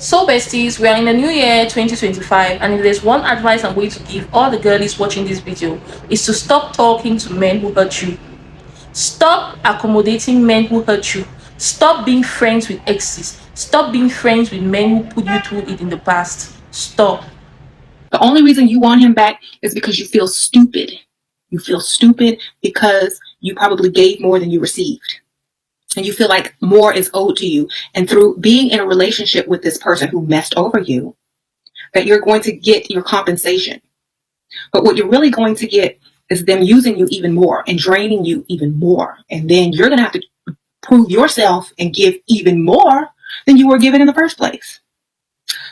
So besties, we are in the new year 2025, and if there's one advice I'm going to give all the girlies watching this video, is to stop talking to men who hurt you. Stop accommodating men who hurt you. Stop being friends with exes. Stop being friends with men who put you through it in the past. Stop. The only reason you want him back is because you feel stupid. You feel stupid because you probably gave more than you received. And you feel like more is owed to you. And through being in a relationship with this person who messed over you, that you're going to get your compensation. But what you're really going to get is them using you even more and draining you even more. And then you're going to have to prove yourself and give even more than you were given in the first place.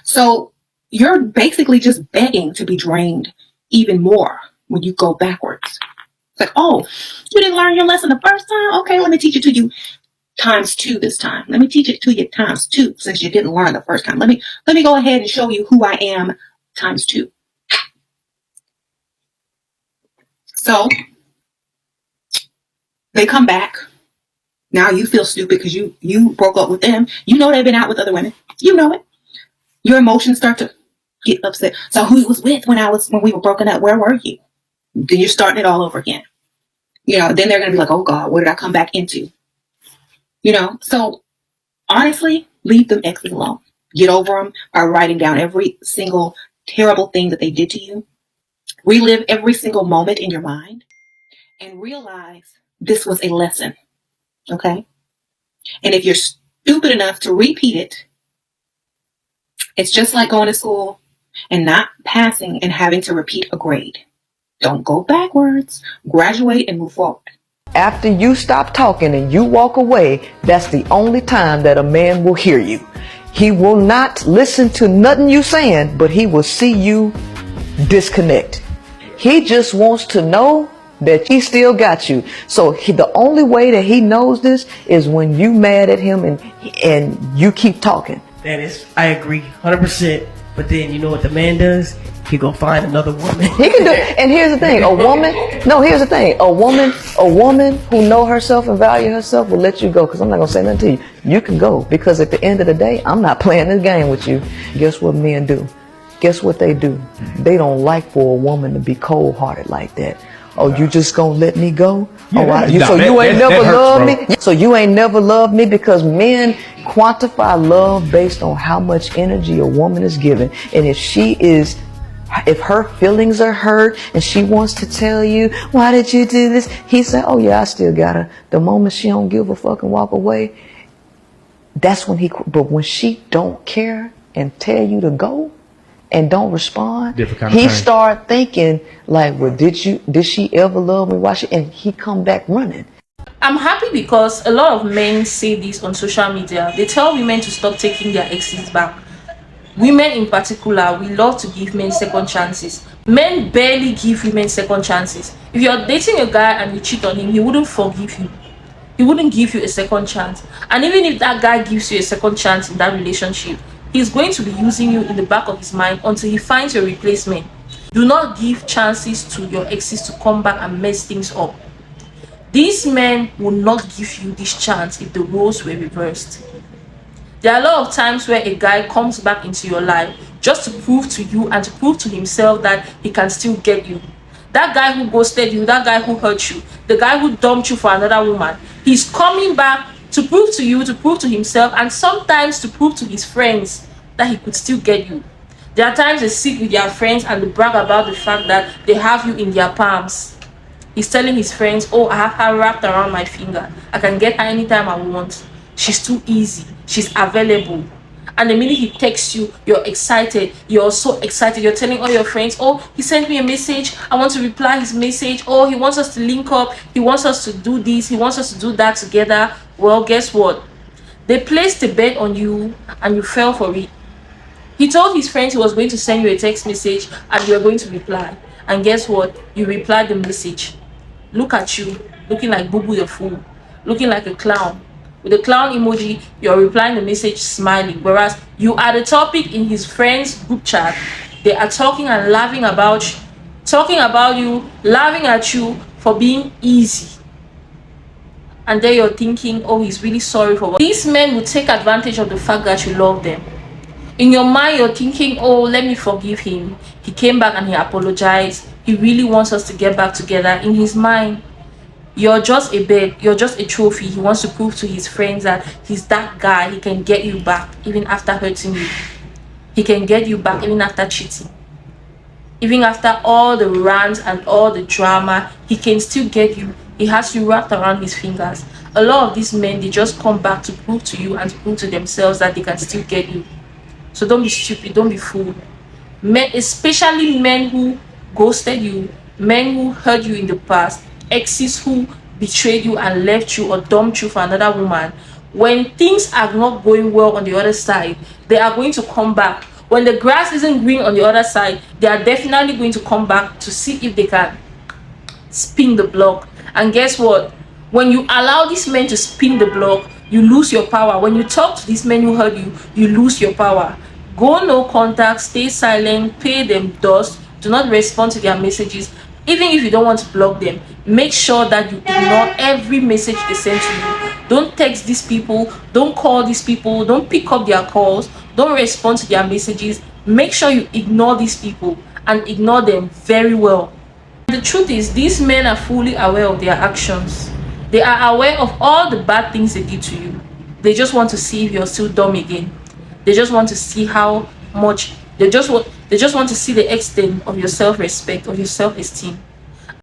So you're basically just begging to be drained even more when you go backwards. It's like, oh, you didn't learn your lesson the first time? Okay, let me teach it to you times 2 this time. Let me teach it to you times 2 since you didn't learn the first time. Let me go ahead and show you who I am times 2. So they come back. Now you feel stupid because you broke up with them. You know they've been out with other women. You know it. Your emotions start to get upset. So who you was with when we were broken up? Where were you? Then you're starting it all over again. Then they're gonna be like, oh God, what did I come back into? So honestly, leave them exes alone. Get over them by writing down every single terrible thing that they did to you. Relive every single moment in your mind and realize this was a lesson. Okay? And if you're stupid enough to repeat it, it's just like going to school and not passing and having to repeat a grade. Don't go backwards. Graduate and move forward. After you stop talking and you walk away, that's the only time that a man will hear you. He will not listen to nothing you saying, but he will see you disconnect. He just wants to know that he still got you. So the only way that he knows this is when you mad at him and you keep talking. That is, I agree 100%. But then you know what the man does? He gonna find another woman. He can do it. And here's the thing, here's the thing. A woman who know herself and value herself will let you go, because I'm not gonna say nothing to you. You can go, because at the end of the day, I'm not playing this game with you. Guess what men do? Guess what they do? They don't like for a woman to be cold-hearted like that. Oh, you just gonna let me go? Yeah, you ain't never loved me? So you ain't never loved me, because men quantify love based on how much energy a woman is giving. And if her feelings are hurt and she wants to tell you, why did you do this? He said, oh yeah, I still got her. The moment she don't give a fuck and walk away, that's when but when she don't care and tell you to go and don't respond, he start thinking like, well, did she ever love me? Why and he come back running. I'm happy because a lot of men say this on social media. They tell women to stop taking their exes back. Women in particular, we love to give men second chances. Men barely give women second chances. If you're dating a guy and you cheat on him, he wouldn't forgive you. He wouldn't give you a second chance. And even if that guy gives you a second chance in that relationship, he's going to be using you in the back of his mind until he finds your replacement. Do not give chances to your exes to come back and mess things up. These men will not give you this chance if the roles were reversed. There are a lot of times where a guy comes back into your life just to prove to you and to prove to himself that he can still get you. That guy who ghosted you, that guy who hurt you, the guy who dumped you for another woman, he's coming back to prove to you, to prove to himself, and sometimes to prove to his friends that he could still get you. There are times they sit with their friends and they brag about the fact that they have you in their palms. He's telling his friends, oh, I have her wrapped around my finger. I can get her anytime I want. She's too easy. She's available. And the minute he texts you, you're excited. You're so excited. You're telling all your friends, oh, he sent me a message. I want to reply his message. Oh, he wants us to link up. He wants us to do this. He wants us to do that together. Well, guess what? They placed a bet on you and you fell for it. He told his friends he was going to send you a text message and you were going to reply. And guess what? You replied the message. Look at you, looking like Boo Boo the Fool, looking like a clown. With the clown emoji, you're replying the message smiling, whereas you are the topic in his friends group chat. They are talking and laughing about you, laughing at you for being easy. And then you're thinking, oh, he's really sorry for what. These men will take advantage of the fact that you love them. In your mind, you're thinking, oh, let me forgive him. He came back and he apologized. He really wants us to get back together. In his mind, you're just a bed, you're just a trophy. He wants to prove to his friends that he's that guy. He can get you back even after hurting you. He can get you back even after cheating. Even after all the rants and all the drama, he can still get you. He has you wrapped around his fingers. A lot of these men, they just come back to prove to you and to prove to themselves that they can still get you. So don't be stupid, don't be fooled. Men, especially men who ghosted you, men who hurt you in the past, exes who betrayed you and left you or dumped you for another woman. When things are not going well on the other side, they are going to come back. When the grass isn't green on the other side, they are definitely going to come back to see if they can spin the block. And guess what? When you allow these men to spin the block, you lose your power. When you talk to these men who hurt you, you lose your power. Go no contact, stay silent, pay them dust, do not respond to their messages. Even if you don't want to block them, make sure that you ignore every message they send to you. Don't text these people, don't call these people, don't pick up their calls, don't respond to their messages. Make sure you ignore these people and ignore them very well. The truth is, these men are fully aware of their actions. They are aware of all the bad things they did to you. They just want to see if you're still dumb again. They just want to see how much they just want to see the extent of your self-respect, of your self-esteem.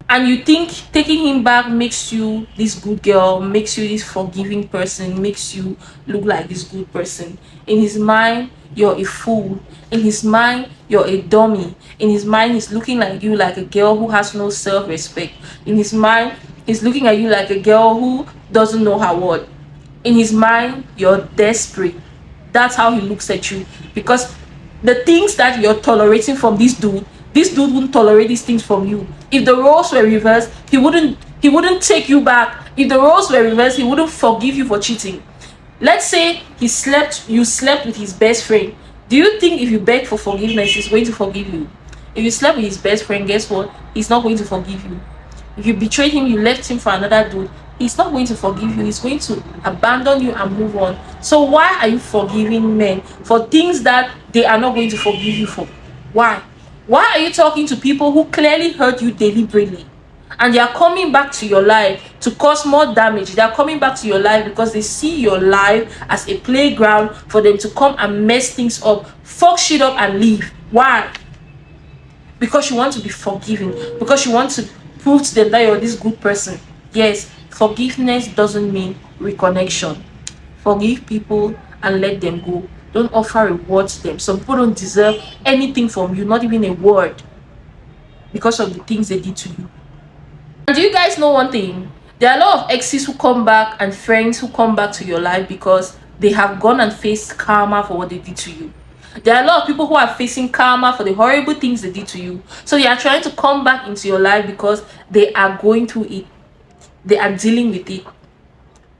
And you think taking him back makes you this good girl, makes you this forgiving person, makes you look like this good person. In his mind, you're a fool. In his mind, you're a dummy. In his mind, he's looking at you like a girl who has no self-respect. In his mind, he's looking at you like a girl who doesn't know her worth. In his mind, you're desperate. That's how he looks at you. Because the things that you're tolerating from this dude wouldn't tolerate these things from you. If the roles were reversed, he wouldn't take you back. If the roles were reversed, he wouldn't forgive you for cheating. Let's say you slept with his best friend. Do you think if you beg for forgiveness, he's going to forgive you? If you slept with his best friend, guess what? He's not going to forgive you. If you betrayed him, you left him for another dude, he's not going to forgive you. He's going to abandon you and move on. So why are you forgiving men for things that they are not going to forgive you for? Why? Why are you talking to people who clearly hurt you deliberately? And they are coming back to your life to cause more damage. They are coming back to your life because they see your life as a playground for them to come and mess things up, fuck shit up and leave. Why? Because you want to be forgiving. Because you want to prove to them that you're this good person. Yes, forgiveness doesn't mean reconnection. Forgive people and let them go. Don't offer reward to them. Some people don't deserve anything from you, not even a word, because of the things they did to you. And do you guys know one thing? There are a lot of exes who come back and friends who come back to your life because they have gone and faced karma for what they did to you. There are a lot of people who are facing karma for the horrible things they did to you. So they are trying to come back into your life because they are going through it. They are dealing with it.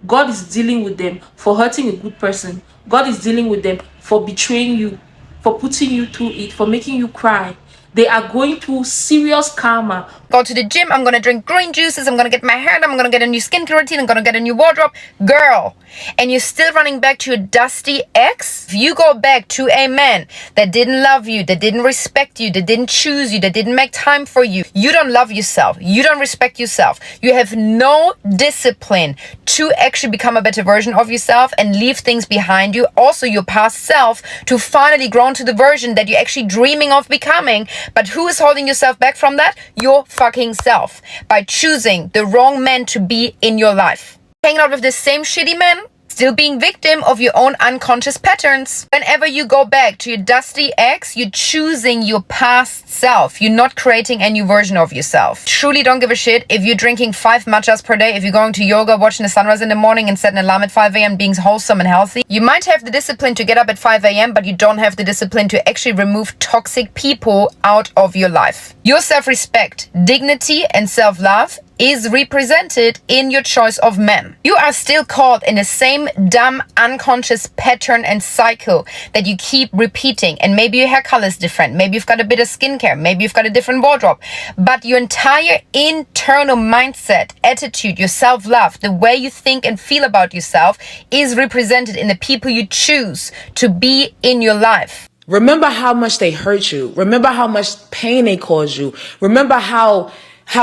God is dealing with them for hurting a good person. God is dealing with them for betraying you, for putting you through it, for making you cry. They are going through serious karma. Go to the gym, I'm gonna drink green juices, I'm gonna get my hair done, I'm gonna get a new skincare routine, I'm gonna get a new wardrobe. Girl, and you're still running back to your dusty ex? If you go back to a man that didn't love you, that didn't respect you, that didn't choose you, that didn't make time for you, you don't love yourself, you don't respect yourself, you have no discipline to actually become a better version of yourself and leave things behind you, also your past self, to finally grow into the version that you're actually dreaming of becoming. But who is holding yourself back from that? Your fucking self, by choosing the wrong man to be in your life. Hanging out with the same shitty man, still being victim of your own unconscious patterns. Whenever you go back to your dusty ex, you're choosing your past self. You're not creating a new version of yourself. Truly don't give a shit if you're drinking 5 matchas per day, if you're going to yoga, watching the sunrise in the morning and setting an alarm at 5 a.m. being wholesome and healthy. You might have the discipline to get up at 5 a.m. but you don't have the discipline to actually remove toxic people out of your life. Your self-respect, dignity and self-love is represented in your choice of men. You are still caught in the same dumb unconscious pattern and cycle that you keep repeating. And maybe your hair color is different. Maybe you've got a bit of skincare. Maybe you've got a different wardrobe. But your entire internal mindset, attitude, your self-love, the way you think and feel about yourself is represented in the people you choose to be in your life. Remember how much they hurt you. Remember how much pain they caused you. Remember how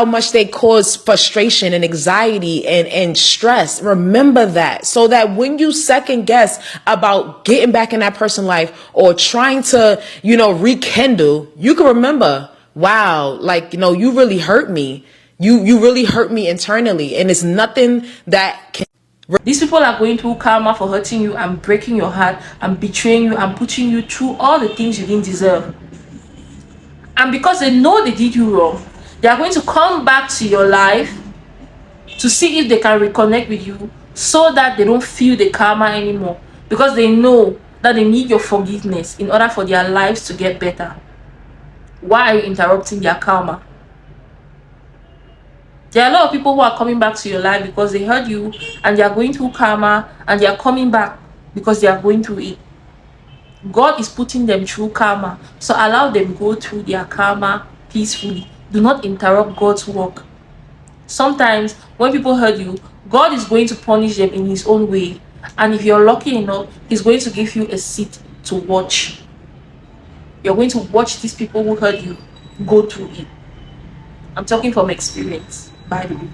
much they cause frustration and anxiety and stress. Remember that, so that when you second guess about getting back in that person's life or trying to, rekindle, you can remember, wow, like, you really hurt me. You really hurt me internally, and it's nothing that can. These people are going through karma for hurting you and breaking your heart and betraying you and putting you through all the things you didn't deserve. And because they know they did you wrong, they are going to come back to your life to see if they can reconnect with you, so that they don't feel the karma anymore, because they know that they need your forgiveness in order for their lives to get better. Why are you interrupting their karma? There are a lot of people who are coming back to your life because they hurt you and they are going through karma, and they are coming back because they are going through it. God is putting them through karma, so allow them go through their karma peacefully. Do not interrupt God's work. Sometimes when people hurt you, God is going to punish them in his own way, and if you're lucky enough, he's going to give you a seat to watch. You're going to watch these people who hurt you go through it. I'm talking from experience, by the way.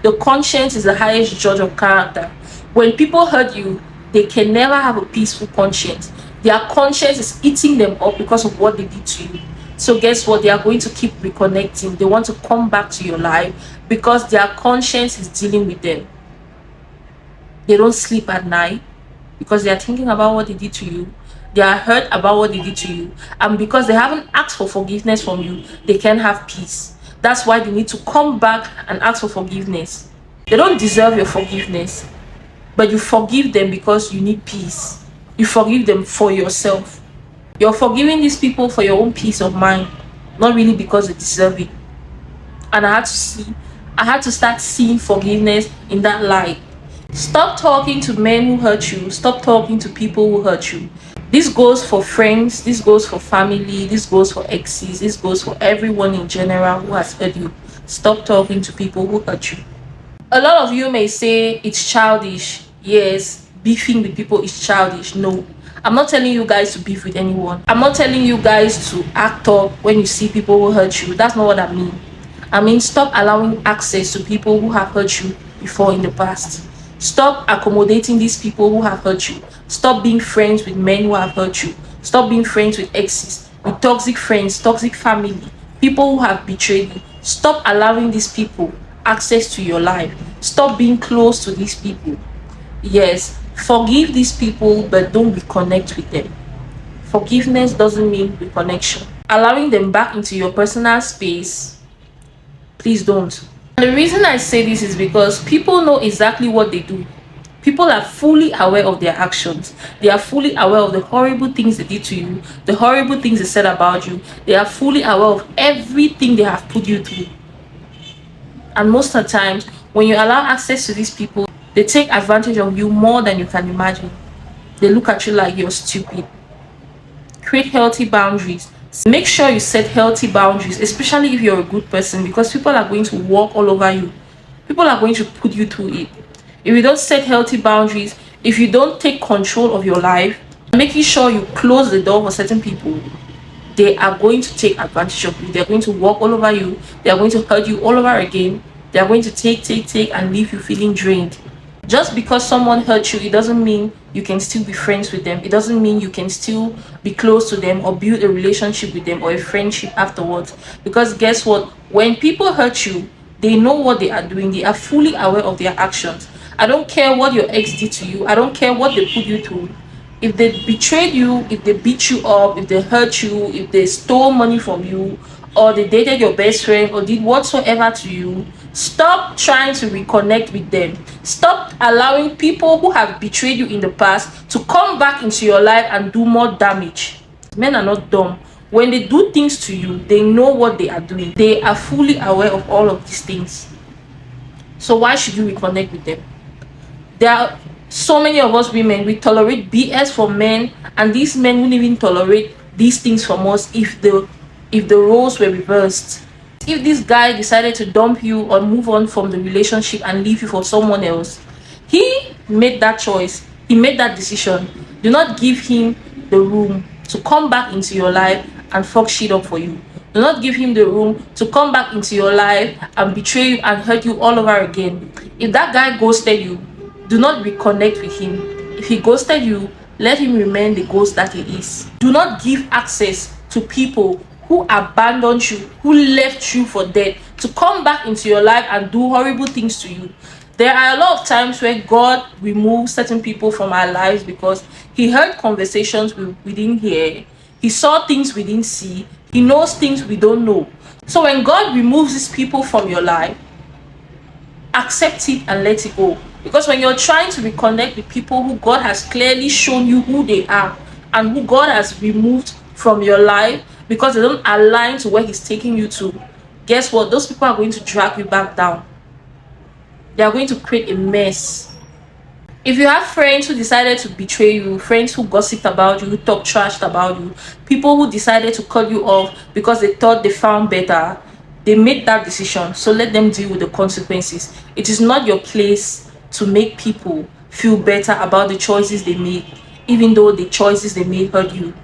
The conscience is the highest judge of character. When people hurt you, they can never have a peaceful conscience. Their conscience is eating them up because of what they did to you. So guess what? They are going to keep reconnecting. They want to come back to your life because their conscience is dealing with them. They don't sleep at night because they are thinking about what they did to you. They are hurt about what they did to you. And because they haven't asked for forgiveness from you, they can't have peace. That's why they need to come back and ask for forgiveness. They don't deserve your forgiveness, but you forgive them because you need peace. You forgive them for yourself. You're forgiving these people for your own peace of mind, not really because they deserve it. And I had to start seeing forgiveness in that light. Stop talking to men who hurt you. Stop talking to people who hurt you. This goes for friends, this goes for family, this goes for exes, this goes for everyone in general who has hurt you. Stop talking to people who hurt you. A lot of you may say it's childish. Yes, beefing with people is childish. No, I'm not telling you guys to beef with anyone. I'm not telling you guys to act up when you see people who hurt you. That's not what I mean. I mean, stop allowing access to people who have hurt you before in the past. Stop accommodating these people who have hurt you. Stop being friends with men who have hurt you. Stop being friends with exes, with toxic friends, toxic family, people who have betrayed you. Stop allowing these people access to your life. Stop being close to these people. Yes, forgive these people, but don't reconnect with them. Forgiveness doesn't mean reconnection. Allowing them back into your personal space, please don't. And the reason I say this is because people know exactly what they do. People are fully aware of their actions. They are fully aware of the horrible things they did to you, the horrible things they said about you. They are fully aware of everything they have put you through. And most of the times, when you allow access to these people, they take advantage of you more than you can imagine. They look at you like you're stupid. Create healthy boundaries. Make sure you set healthy boundaries, especially if you're a good person, because people are going to walk all over you. People are going to put you through it. If you don't set healthy boundaries, if you don't take control of your life, making sure you close the door for certain people, they are going to take advantage of you. They're going to walk all over you. They are going to hurt you all over again. They are going to take and leave you feeling drained. Just because someone hurt you, it doesn't mean you can still be friends with them. It doesn't mean you can still be close to them or build a relationship with them or a friendship afterwards. Because guess what? When people hurt you, they know what they are doing. They are fully aware of their actions. I don't care what your ex did to you. I don't care what they put you through. If they betrayed you, if they beat you up, if they hurt you, if they stole money from you, or they dated your best friend or did whatsoever to you, stop trying to reconnect with them. Stop allowing people who have betrayed you in the past to come back into your life and do more damage. Men are not dumb. When they do things to you, they know what they are doing. They are fully aware of all of these things. So why should you reconnect with them? There are so many of us women, we tolerate BS from men, and these men wouldn't even tolerate these things from us if the roles were reversed. If this guy decided to dump you or move on from the relationship and leave you for someone else, he made that choice, he made that decision. Do not give him the room to come back into your life and fuck shit up for you. Do not give him the room to come back into your life and betray you and hurt you all over again. If that guy ghosted you, do not reconnect with him. If he ghosted you, let him remain the ghost that he is. Do not give access to people who abandoned you, who left you for dead, to come back into your life and do horrible things to you. There are a lot of times where God removes certain people from our lives because he heard conversations we didn't hear. He saw things we didn't see. He knows things we don't know. So when God removes these people from your life, accept it and let it go. Because when you're trying to reconnect with people who God has clearly shown you who they are and who God has removed from your life because they don't align to where he's taking you to, guess what? Those people are going to drag you back down. They are going to create a mess. If you have friends who decided to betray you, friends who gossiped about you, who talked trash about you, people who decided to cut you off because they thought they found better, they made that decision, so let them deal with the consequences. It is not your place to make people feel better about the choices they made, even though the choices they made hurt you.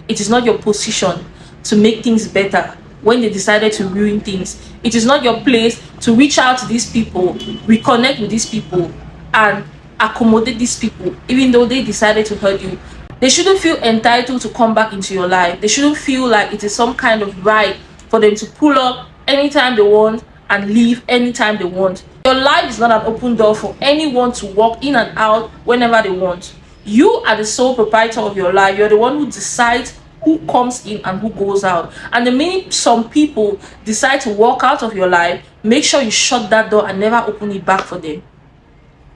It is not your position to make things better when they decided to ruin things. It is not your place to reach out to these people, reconnect with these people, and accommodate these people, even though they decided to hurt you. They shouldn't feel entitled to come back into your life. They shouldn't feel like it is some kind of right for them to pull up anytime they want and leave anytime they want. Your life is not an open door for anyone to walk in and out whenever they want. You are the sole proprietor of your life. You're the one who decides who comes in and who goes out. And the minute some people decide to walk out of your life, make sure you shut that door and never open it back for them.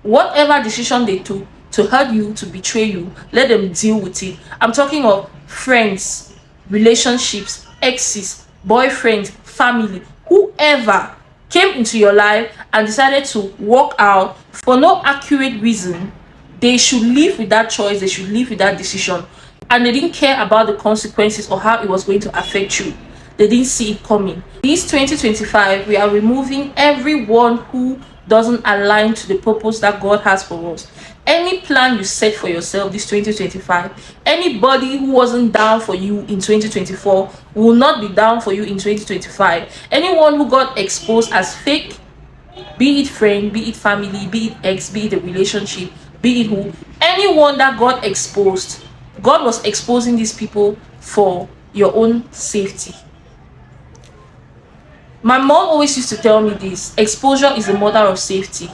Whatever decision they took to hurt you, to betray you, let them deal with it. I'm talking of friends, relationships, exes, boyfriends, family, whoever came into your life and decided to walk out for no accurate reason. They should live with that choice. They should live with that decision. And they didn't care about the consequences or how it was going to affect you. They didn't see it coming. This 2025, we are removing everyone who doesn't align to the purpose that God has for us. Any plan you set for yourself this 2025, anybody who wasn't down for you in 2024 will not be down for you in 2025. Anyone who got exposed as fake, be it friend, be it family, be it ex, be it a relationship, be it who, anyone that got exposed, God was exposing these people for your own safety. My mom always used to tell me this: exposure is the mother of safety.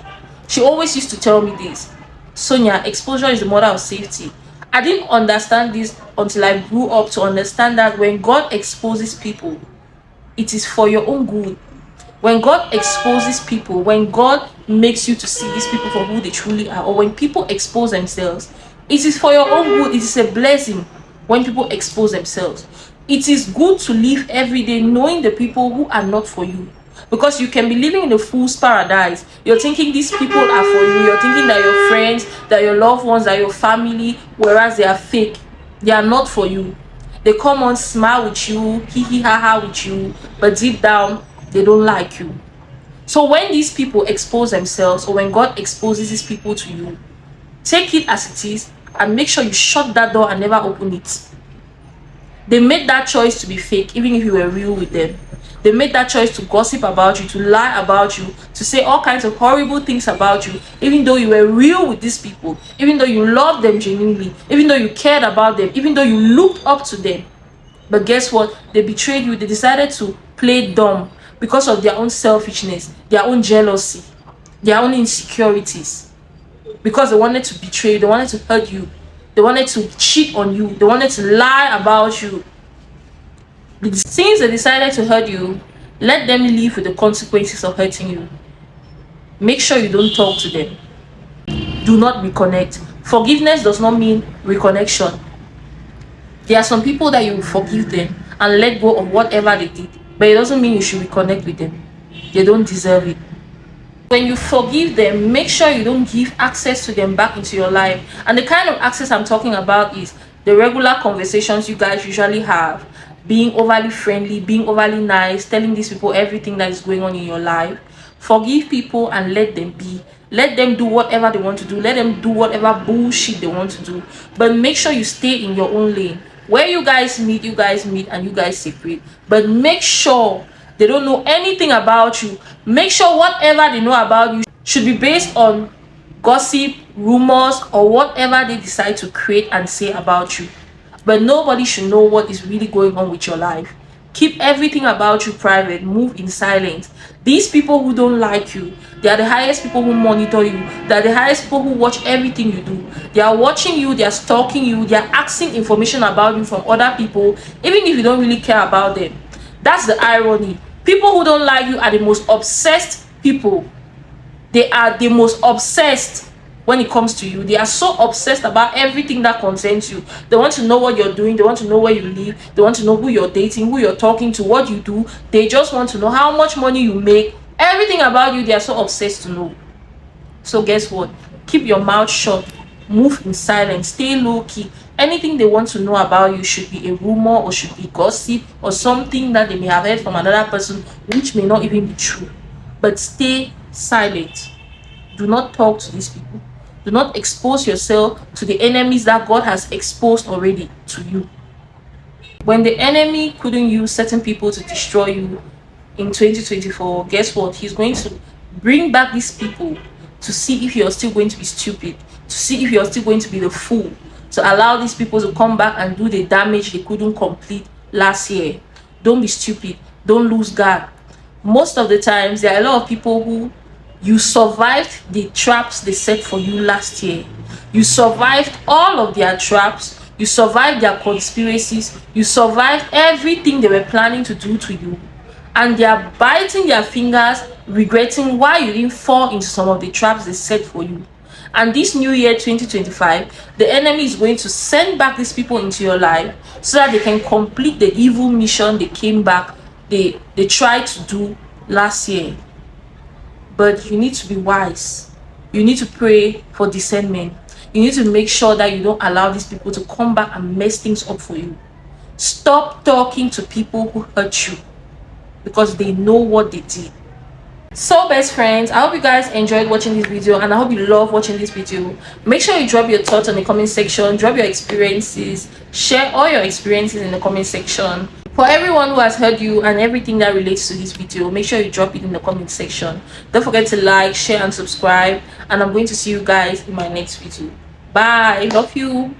She always used to tell me this: Sonia, exposure is the mother of safety. I didn't understand this until I grew up to understand that when God exposes people, it is for your own good. When God exposes people, when God makes you to see these people for who they truly are, or when people expose themselves, it is for your own good. It is a blessing when people expose themselves. It is good to live every day knowing the people who are not for you. Because you can be living in a fool's paradise. You're thinking these people are for you. You're thinking that your friends, that your loved ones, that your family, whereas they are fake. They are not for you. They come on, smile with you, hee hee ha ha with you, but deep down, they don't like you. So when these people expose themselves, or when God exposes these people to you, take it as it is and make sure you shut that door and never open it. They made that choice to be fake, even if you were real with them. They made that choice to gossip about you, to lie about you, to say all kinds of horrible things about you, even though you were real with these people, even though you loved them genuinely, even though you cared about them, even though you looked up to them. But guess what? They betrayed you. They decided to play dumb because of their own selfishness, their own jealousy, their own insecurities. Because they wanted to betray you, they wanted to hurt you, they wanted to cheat on you, they wanted to lie about you. Since they decided to hurt you, let them live with the consequences of hurting you. Make sure you don't talk to them. Do not reconnect. Forgiveness does not mean reconnection. There are some people that you will forgive them and let go of whatever they did, but it doesn't mean you should reconnect with them. They don't deserve it. When you forgive them, make sure you don't give access to them back into your life. And the kind of access I'm talking about is the regular conversations you guys usually have, being overly friendly, being overly nice, telling these people everything that is going on in your life. Forgive people and let them be. Let them do whatever they want to do. Let them do whatever bullshit they want to do. But make sure you stay in your own lane. Where you guys meet and you guys separate. But make sure they don't know anything about you. Make sure whatever they know about you should be based on gossip, rumors, or whatever they decide to create and say about you. But nobody should know what is really going on with your life. Keep everything about you private. Move in silence. These people who don't like you, they are the highest people who monitor you. They are the highest people who watch everything you do. They are watching you, they are stalking you, they are asking information about you from other people, even if you don't really care about them. That's the irony. People who don't like you are the most obsessed people. They are the most obsessed when it comes to you. They are so obsessed about everything that concerns you. They want to know what you're doing. They want to know where you live. They want to know who you're dating, who you're talking to, what you do. They just want to know how much money you make. Everything about you, they are so obsessed to know. So guess what? Keep your mouth shut. Move in silence. Stay low-key. Anything they want to know about you should be a rumor or should be gossip or something that they may have heard from another person, which may not even be true. But stay silent. Do not talk to these people. Do not expose yourself to the enemies that God has exposed already to you. When the enemy couldn't use certain people to destroy you in 2024, guess what? He's going to bring back these people to see if you're still going to be stupid, to see if you're still going to be the fool, to allow these people to come back and do the damage they couldn't complete last year. Don't be stupid. Don't lose guard. Most of the times, there are a lot of people who you survived the traps they set for you last year. You survived all of their traps. You survived their conspiracies. You survived everything they were planning to do to you. And they are biting their fingers, regretting why you didn't fall into some of the traps they set for you. And this new year 2025, the enemy is going to send back these people into your life so that they can complete the evil mission they came back, they tried to do last year. But you need to be wise. You need to pray for discernment. You need to make sure that you don't allow these people to come back and mess things up for you. Stop talking to people who hurt you because they know what they did. So best friends, I hope you guys enjoyed watching this video and I hope you love watching this video. Make sure you drop your thoughts in the comment section, drop your experiences, share all your experiences in the comment section. For everyone who has heard you and everything that relates to this video, make sure you drop it in the comment section. Don't forget to like, share and subscribe, and I'm going to see you guys in my next video. Bye. Love you.